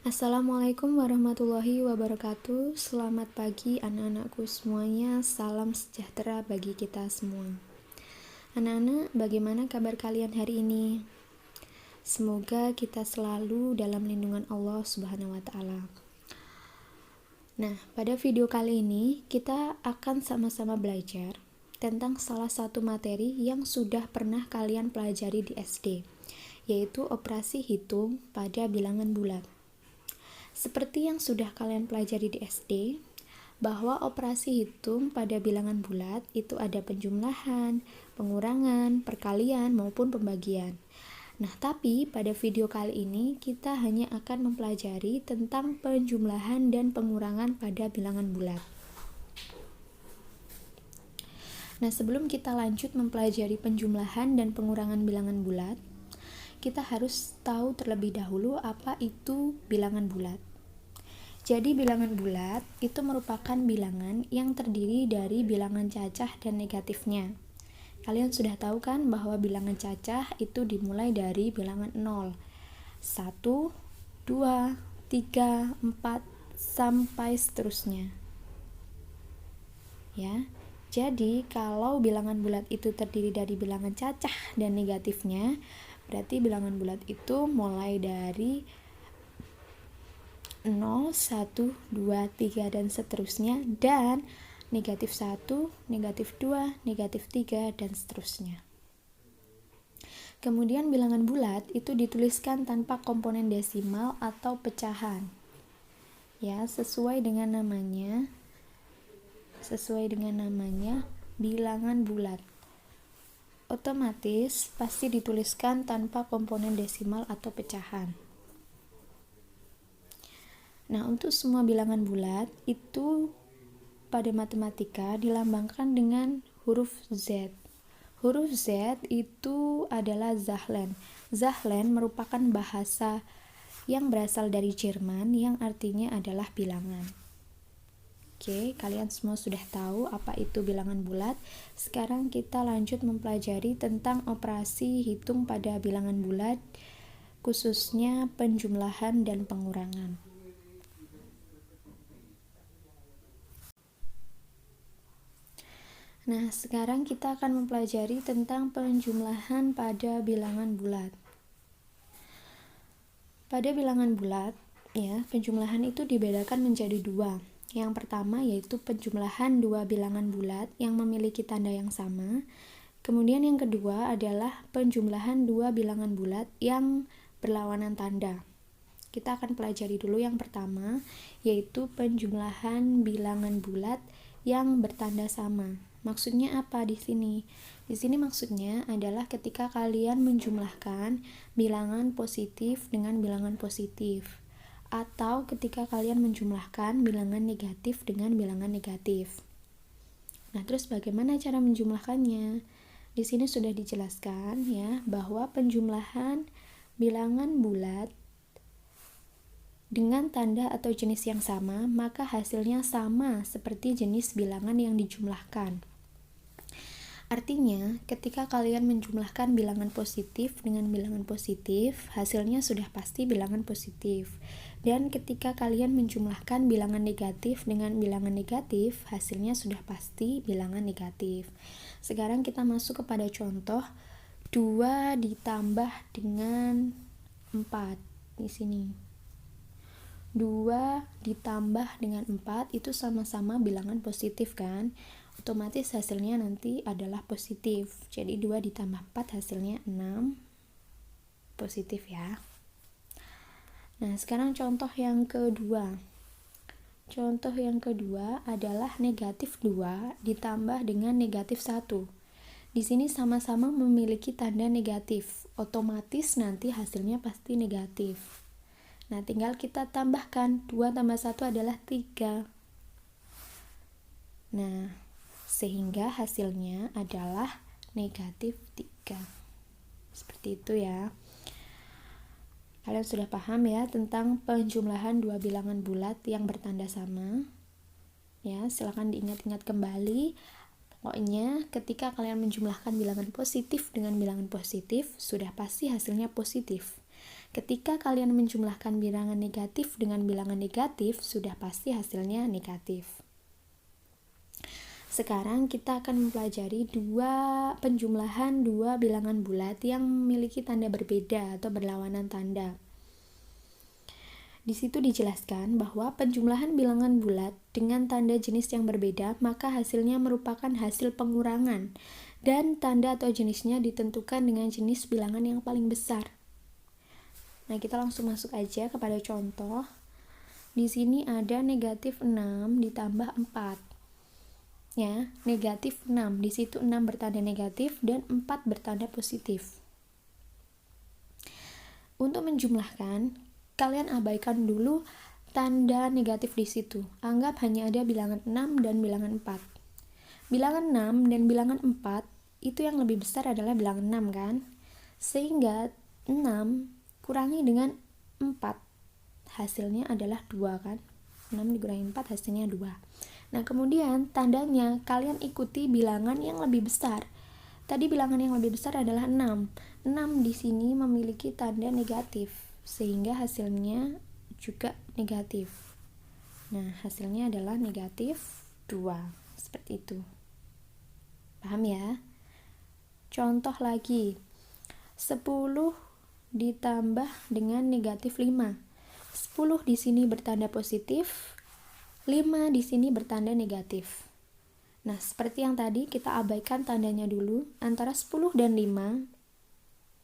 Assalamualaikum warahmatullahi wabarakatuh. Selamat pagi anak-anakku semuanya. Salam sejahtera bagi kita semua. Anak-anak, bagaimana kabar kalian hari ini? Semoga kita selalu dalam lindungan Allah Subhanahu wa taala. Nah, pada video kali ini kita akan sama-sama belajar tentang salah satu materi yang sudah pernah kalian pelajari di SD, yaitu operasi hitung pada bilangan bulat. Seperti yang sudah kalian pelajari di SD, bahwa operasi hitung pada bilangan bulat itu ada penjumlahan, pengurangan, perkalian, maupun pembagian. Nah, tapi pada video kali ini kita hanya akan mempelajari tentang penjumlahan dan pengurangan pada bilangan bulat. Nah, sebelum kita lanjut mempelajari penjumlahan dan pengurangan bilangan bulat, kita harus tahu terlebih dahulu apa itu bilangan bulat. Jadi bilangan bulat itu merupakan bilangan yang terdiri dari bilangan cacah dan negatifnya. Kalian sudah tahu kan bahwa bilangan cacah itu dimulai dari bilangan 0, 1, 2, 3, 4, sampai seterusnya. Ya. Jadi kalau bilangan bulat itu terdiri dari bilangan cacah dan negatifnya, berarti bilangan bulat itu mulai dari 0, 1, 2, 3, dan seterusnya, dan negatif 1, negatif 2, negatif 3, dan seterusnya. Kemudian bilangan bulat itu dituliskan tanpa komponen desimal atau pecahan. Ya, sesuai dengan namanya, bilangan bulat. Otomatis pasti dituliskan tanpa komponen desimal atau pecahan. Nah, untuk semua bilangan bulat itu pada matematika dilambangkan dengan huruf Z. Huruf Z itu adalah Zahlen. Zahlen merupakan bahasa yang berasal dari Jerman yang artinya adalah bilangan. Oke, kalian semua sudah tahu apa itu bilangan bulat. Sekarang kita lanjut mempelajari tentang operasi hitung pada bilangan bulat, khususnya penjumlahan dan pengurangan. Nah, sekarang kita akan mempelajari tentang penjumlahan pada bilangan bulat. Pada bilangan bulat, ya, penjumlahan itu dibedakan menjadi dua. Yang pertama yaitu penjumlahan dua bilangan bulat yang memiliki tanda yang sama. Kemudian yang kedua adalah penjumlahan dua bilangan bulat yang berlawanan tanda. Kita akan pelajari dulu yang pertama, yaitu penjumlahan bilangan bulat yang bertanda sama. Maksudnya apa di sini? Di sini maksudnya adalah ketika kalian menjumlahkan bilangan positif dengan bilangan positif, atau ketika kalian menjumlahkan bilangan negatif dengan bilangan negatif. Nah, terus bagaimana cara menjumlahkannya? Di sini sudah dijelaskan ya bahwa penjumlahan bilangan bulat dengan tanda atau jenis yang sama, maka hasilnya sama seperti jenis bilangan yang dijumlahkan. Artinya, ketika kalian menjumlahkan bilangan positif dengan bilangan positif, hasilnya sudah pasti bilangan positif. Dan ketika kalian menjumlahkan bilangan negatif dengan bilangan negatif, hasilnya sudah pasti bilangan negatif. Sekarang kita masuk kepada contoh 2 ditambah dengan 4 di sini. 2 ditambah dengan 4 itu sama-sama bilangan positif kan? Otomatis hasilnya nanti adalah positif. Jadi 2 ditambah 4 hasilnya 6 positif ya. Nah, sekarang contoh yang kedua. Contoh yang kedua adalah negatif 2 ditambah dengan negatif 1. Di sini sama-sama memiliki tanda negatif. Otomatis nanti hasilnya pasti negatif. Nah, tinggal kita tambahkan 2 tambah 1 adalah 3. Nah, sehingga hasilnya adalah negatif 3. Seperti itu ya. Kalian sudah paham ya tentang penjumlahan dua bilangan bulat yang bertanda sama? Ya, silakan diingat-ingat kembali. Pokoknya ketika kalian menjumlahkan bilangan positif dengan bilangan positif, sudah pasti hasilnya positif. Ketika kalian menjumlahkan bilangan negatif dengan bilangan negatif, sudah pasti hasilnya negatif. Sekarang kita akan mempelajari penjumlahan dua bilangan bulat yang memiliki tanda berbeda atau berlawanan tanda. Di situ dijelaskan bahwa penjumlahan bilangan bulat dengan tanda jenis yang berbeda, maka hasilnya merupakan hasil pengurangan dan tanda atau jenisnya ditentukan dengan jenis bilangan yang paling besar. Nah, kita langsung masuk aja kepada contoh. Di sini ada negatif 6 ditambah 4. Ya, negatif 6. Di situ 6 bertanda negatif dan 4 bertanda positif. Untuk menjumlahkan, kalian abaikan dulu tanda negatif di situ. Anggap hanya ada bilangan 6 dan bilangan 4. Bilangan 6 dan bilangan 4 itu yang lebih besar adalah bilangan 6 kan? Sehingga 6 kurangi dengan 4. Hasilnya adalah 2 kan? 6 dikurangi 4 hasilnya 2. Nah, kemudian tandanya kalian ikuti bilangan yang lebih besar. Tadi bilangan yang lebih besar adalah 6. 6 di sini memiliki tanda negatif, sehingga hasilnya juga negatif. Nah, hasilnya adalah negatif 2. Seperti itu. Paham ya? Contoh lagi. 10 ditambah dengan negatif 5. 10 di sini bertanda positif, 5 di sini bertanda negatif. Nah, seperti yang tadi kita abaikan tandanya dulu. Antara 10 dan 5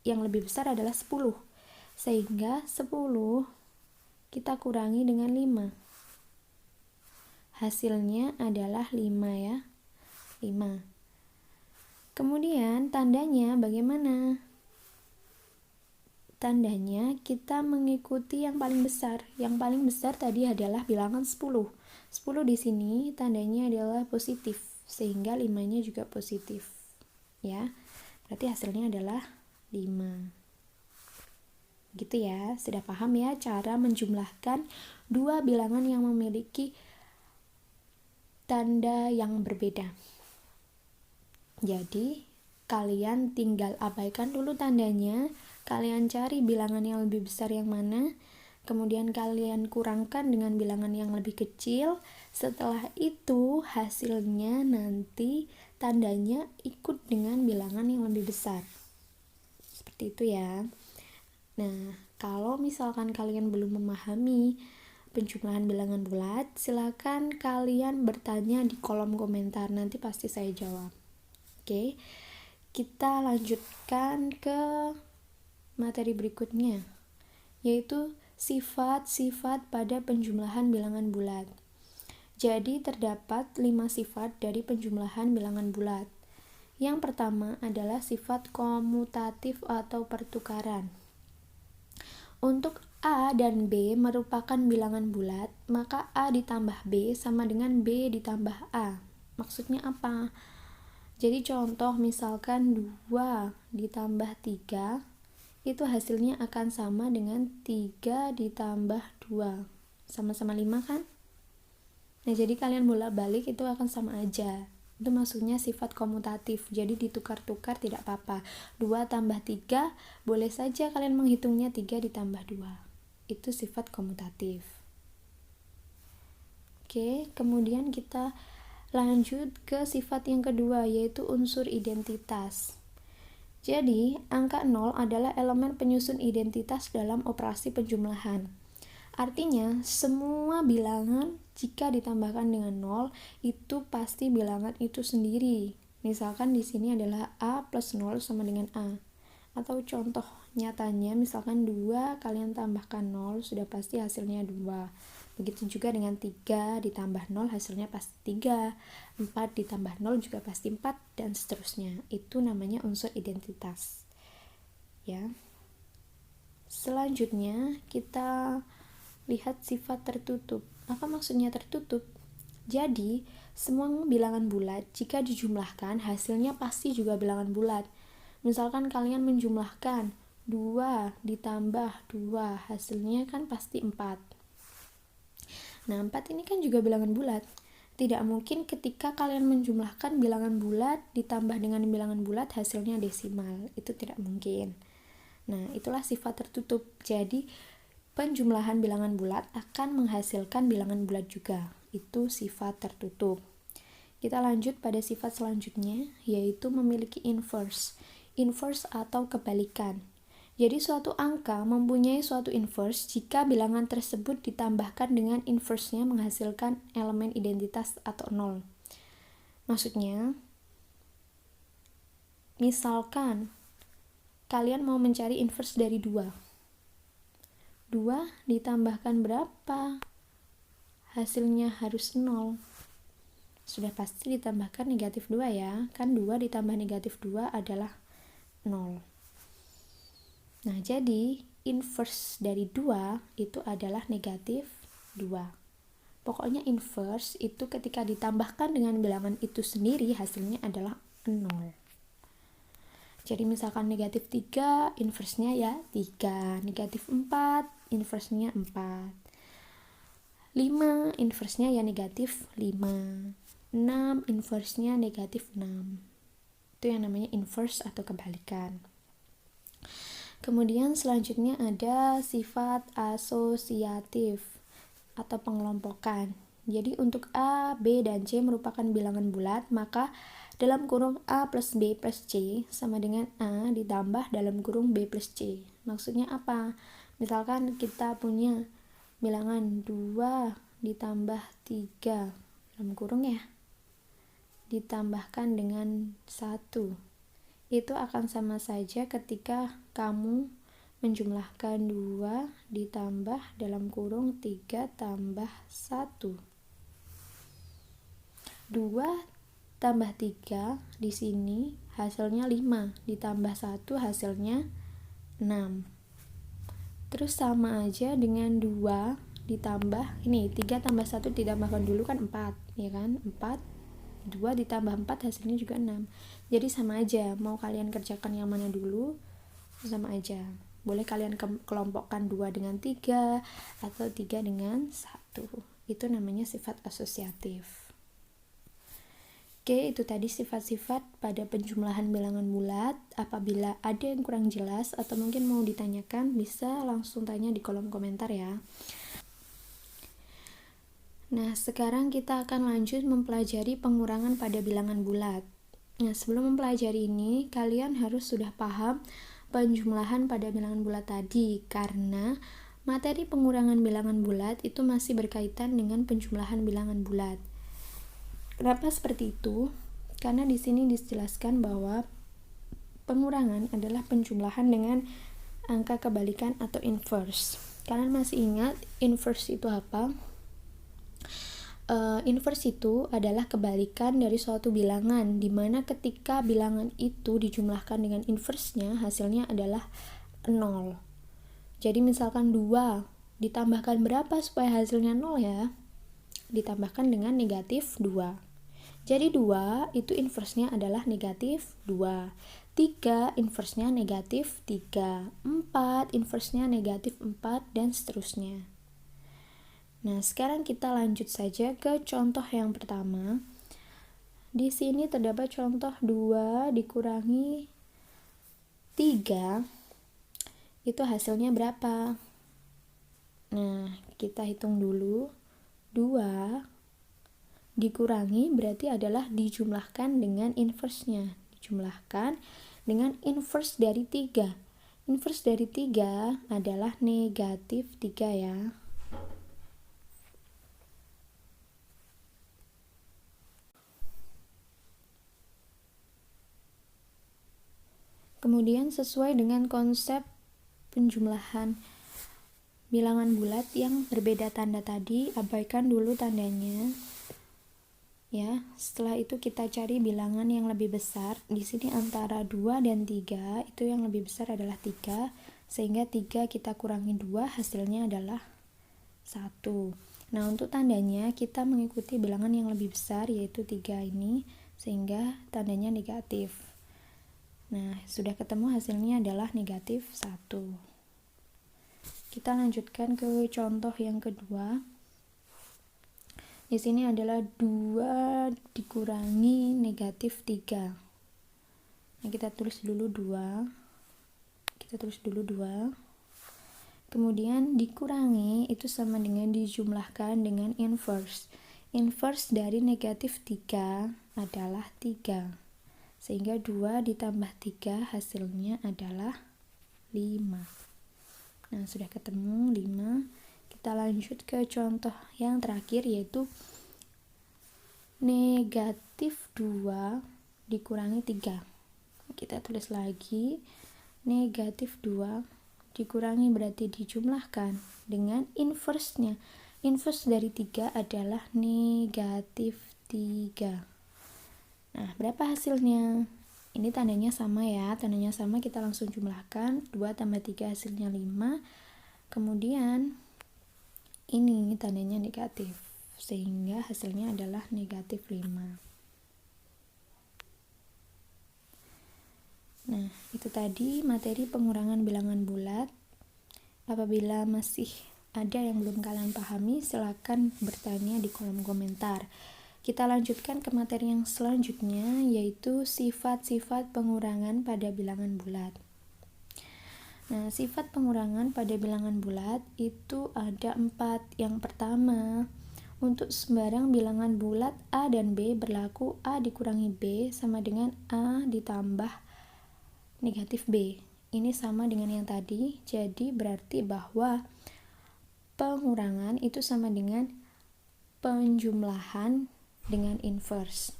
yang lebih besar adalah 10. Sehingga 10 kita kurangi dengan 5. Hasilnya adalah 5 ya. 5. Kemudian tandanya bagaimana? Tandanya kita mengikuti yang paling besar. Yang paling besar tadi adalah bilangan 10. 10 di sini tandanya adalah positif, sehingga 5-nya juga positif. Ya. Berarti hasilnya adalah 5. Gitu ya. Sudah paham ya cara menjumlahkan dua bilangan yang memiliki tanda yang berbeda. Jadi, kalian tinggal abaikan dulu tandanya, kalian cari bilangan yang lebih besar yang mana, kemudian kalian kurangkan dengan bilangan yang lebih kecil. Setelah itu hasilnya nanti tandanya ikut dengan bilangan yang lebih besar. Seperti itu ya. Nah, kalau misalkan kalian belum memahami penjumlahan bilangan bulat, silakan kalian bertanya di kolom komentar, nanti pasti saya jawab. Oke, kita lanjutkan ke materi berikutnya, yaitu sifat-sifat pada penjumlahan bilangan bulat. Jadi terdapat 5 sifat dari penjumlahan bilangan bulat. Yang pertama adalah sifat komutatif atau pertukaran. Untuk A dan B merupakan bilangan bulat, maka A ditambah B sama dengan B ditambah A. Maksudnya apa? Jadi contoh misalkan 2 ditambah 3, itu hasilnya akan sama dengan 3 ditambah 2. Sama-sama 5 kan? Nah, jadi kalian bolak-balik itu akan sama aja. Itu maksudnya sifat komutatif. Jadi ditukar-tukar tidak apa-apa. 2 tambah 3, boleh saja kalian menghitungnya 3 ditambah 2. Itu sifat komutatif. Oke, kemudian kita lanjut ke sifat yang kedua, yaitu unsur identitas. Jadi, angka 0 adalah elemen penyusun identitas dalam operasi penjumlahan. Artinya, semua bilangan jika ditambahkan dengan 0, itu pasti bilangan itu sendiri. Misalkan di sini adalah A plus 0 sama dengan A. Atau contoh nyatanya, misalkan 2 kalian tambahkan 0, sudah pasti hasilnya 2. Begitu juga dengan 3 ditambah 0, hasilnya pasti 3. 4 ditambah 0 juga pasti 4, dan seterusnya. Itu namanya unsur identitas. Ya. Selanjutnya, kita lihat sifat tertutup. Apa maksudnya tertutup? Jadi, semua bilangan bulat jika dijumlahkan hasilnya pasti juga bilangan bulat. Misalkan kalian menjumlahkan 2 ditambah 2, hasilnya kan pasti 4. Nah, 4 ini kan juga bilangan bulat. Tidak mungkin ketika kalian menjumlahkan bilangan bulat ditambah dengan bilangan bulat hasilnya desimal. Itu tidak mungkin. Nah, itulah sifat tertutup. Jadi, penjumlahan bilangan bulat akan menghasilkan bilangan bulat juga. Itu sifat tertutup. Kita lanjut pada sifat selanjutnya, yaitu memiliki inverse. Inverse atau kebalikan. Jadi suatu angka mempunyai suatu inverse jika bilangan tersebut ditambahkan dengan inverse-nya menghasilkan elemen identitas atau 0. Maksudnya, misalkan kalian mau mencari inverse dari 2. 2 ditambahkan berapa? Hasilnya harus 0. Sudah pasti ditambahkan negatif 2 ya. Kan 2 ditambah negatif 2 adalah 0. Nah, jadi inverse dari 2 itu adalah negatif 2. Pokoknya inverse itu ketika ditambahkan dengan bilangan itu sendiri hasilnya adalah 0. Jadi misalkan negatif 3, inverse-nya ya 3. Negatif 4, inverse-nya 4. 5, inverse-nya ya negatif 5. 6, inverse-nya negatif 6. Itu yang namanya inverse atau kebalikan. Kemudian selanjutnya ada sifat asosiatif atau pengelompokan. Jadi untuk A, B, dan C merupakan bilangan bulat, maka dalam kurung A plus B plus C sama dengan A ditambah dalam kurung B plus C. Maksudnya apa? Misalkan kita punya bilangan 2 ditambah 3 dalam kurung ya, ditambahkan dengan 1. Itu akan sama saja ketika kamu menjumlahkan 2 ditambah dalam kurung 3 tambah 1. 2 tambah 3 di sini hasilnya 5, ditambah 1 hasilnya 6. Terus sama aja dengan 2 ditambah, ini 3 tambah 1 ditambahkan dulu kan 4, ya kan? 4, 2 ditambah 4 hasilnya juga 6. Jadi sama aja, mau kalian kerjakan yang mana dulu, sama aja. Boleh kalian kelompokkan 2 dengan 3 atau 3 dengan 1. Itu namanya sifat asosiatif. Oke, itu tadi sifat-sifat pada penjumlahan bilangan bulat. Apabila ada yang kurang jelas atau mungkin mau ditanyakan, bisa langsung tanya di kolom komentar ya. Nah, sekarang kita akan lanjut mempelajari pengurangan pada bilangan bulat. Nah, sebelum mempelajari ini, kalian harus sudah paham penjumlahan pada bilangan bulat tadi, karena materi pengurangan bilangan bulat itu masih berkaitan dengan penjumlahan bilangan bulat. Kenapa seperti itu? Karena di sini dijelaskan bahwa pengurangan adalah penjumlahan dengan angka kebalikan atau inverse. Kalian masih ingat inverse itu apa? Inverse itu adalah kebalikan dari suatu bilangan, di mana ketika bilangan itu dijumlahkan dengan inverse-nya, hasilnya adalah 0. Jadi misalkan 2 ditambahkan berapa supaya hasilnya 0 ya? Ditambahkan dengan negatif 2. Jadi 2 itu inverse-nya adalah negatif 2. 3 inverse-nya negatif 3. 4 inverse-nya negatif 4, dan seterusnya. Nah, sekarang kita lanjut saja ke contoh yang pertama. Di sini terdapat contoh 2 dikurangi 3. Itu hasilnya berapa? Nah, kita hitung dulu. 2 dikurangi berarti adalah dijumlahkan dengan inverse-nya. Dijumlahkan dengan inverse dari 3. Inverse dari 3 adalah negatif 3 ya. Kemudian sesuai dengan konsep penjumlahan bilangan bulat yang berbeda tanda tadi, abaikan dulu tandanya. Ya, setelah itu kita cari bilangan yang lebih besar. Di sini antara 2 dan 3, itu yang lebih besar adalah 3, sehingga 3 kita kurangi 2, hasilnya adalah 1. Nah, untuk tandanya kita mengikuti bilangan yang lebih besar, yaitu 3 ini, sehingga tandanya negatif. Nah, sudah ketemu hasilnya adalah negatif 1. Kita lanjutkan ke contoh yang kedua. Di sini adalah 2 dikurangi negatif 3. Nah, kita tulis dulu 2. kita tulis dulu 2. Kemudian dikurangi itu sama dengan dijumlahkan dengan inverse. Inverse dari negatif 3 adalah 3. Sehingga 2 ditambah 3 hasilnya adalah 5. Nah, sudah ketemu 5. Kita lanjut ke contoh yang terakhir, yaitu negatif 2 dikurangi 3. Kita tulis lagi, negatif 2 dikurangi berarti dijumlahkan dengan inverse-nya. Inverse dari 3 adalah negatif 3. Nah, berapa hasilnya? Ini tandanya sama ya, tandanya sama, kita langsung jumlahkan. 2 tambah 3 hasilnya 5. Kemudian ini tandanya negatif, sehingga hasilnya adalah negatif 5. Nah, itu tadi materi pengurangan bilangan bulat. Apabila masih ada yang belum kalian pahami, silakan bertanya di kolom komentar. Kita lanjutkan ke materi yang selanjutnya, yaitu sifat-sifat pengurangan pada bilangan bulat. Nah, sifat pengurangan pada bilangan bulat itu ada 4. Yang pertama, untuk sembarang bilangan bulat A dan B berlaku A dikurangi B sama dengan A ditambah negatif B. Ini sama dengan yang tadi, jadi berarti bahwa pengurangan itu sama dengan penjumlahan dengan inverse.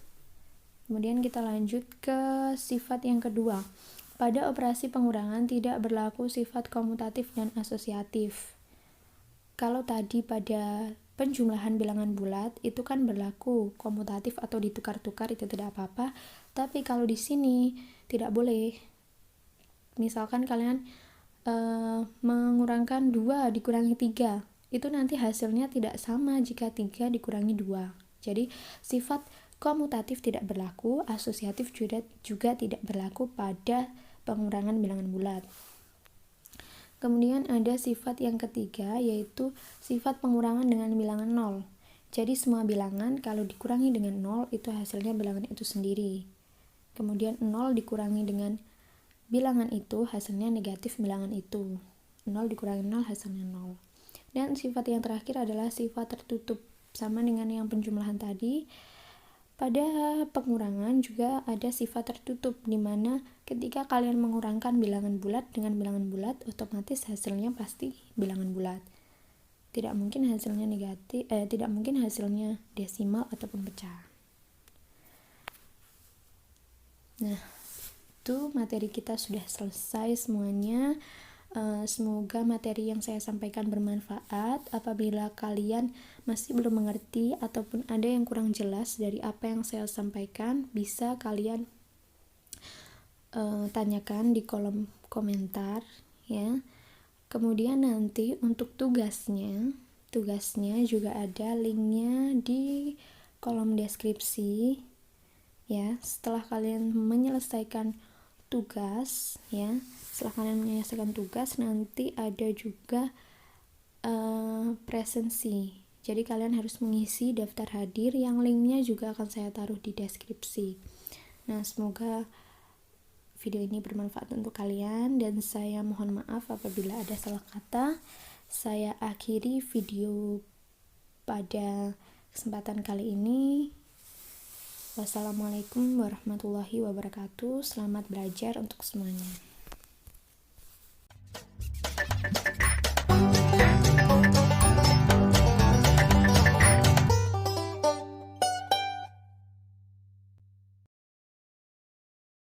Kemudian kita lanjut ke sifat yang kedua. Pada operasi pengurangan tidak berlaku sifat komutatif dan asosiatif. Kalau tadi pada penjumlahan bilangan bulat itu kan berlaku komutatif atau ditukar-tukar, itu tidak apa-apa. Tapi kalau di sini tidak boleh. Misalkan kalian mengurangkan 2 dikurangi 3, itu nanti hasilnya tidak sama jika 3 dikurangi 2. Jadi sifat komutatif tidak berlaku, asosiatif juga tidak berlaku pada pengurangan bilangan bulat. Kemudian ada sifat yang ketiga, yaitu sifat pengurangan dengan bilangan 0. Jadi semua bilangan kalau dikurangi dengan 0 itu hasilnya bilangan itu sendiri. Kemudian 0 dikurangi dengan bilangan itu hasilnya negatif bilangan itu. 0 dikurangi 0 hasilnya 0. Dan sifat yang terakhir adalah sifat tertutup, sama dengan yang penjumlahan tadi. Pada pengurangan juga ada sifat tertutup, di mana ketika kalian mengurangkan bilangan bulat dengan bilangan bulat, otomatis hasilnya pasti bilangan bulat. Tidak mungkin hasilnya negatif, tidak mungkin hasilnya desimal ataupun pecah. Nah, itu materi kita sudah selesai semuanya. Semoga materi yang saya sampaikan bermanfaat. Apabila kalian masih belum mengerti ataupun ada yang kurang jelas dari apa yang saya sampaikan, bisa kalian tanyakan di kolom komentar ya. Kemudian nanti untuk tugasnya juga ada linknya di kolom deskripsi ya. Setelah kalian menyelesaikan tugas ya, nanti ada juga presensi. Jadi kalian harus mengisi daftar hadir yang linknya juga akan saya taruh di deskripsi. Nah, semoga video ini bermanfaat untuk kalian, dan saya mohon maaf apabila ada salah kata. Saya akhiri video pada kesempatan kali ini. Wassalamualaikum warahmatullahi wabarakatuh. Selamat belajar untuk semuanya.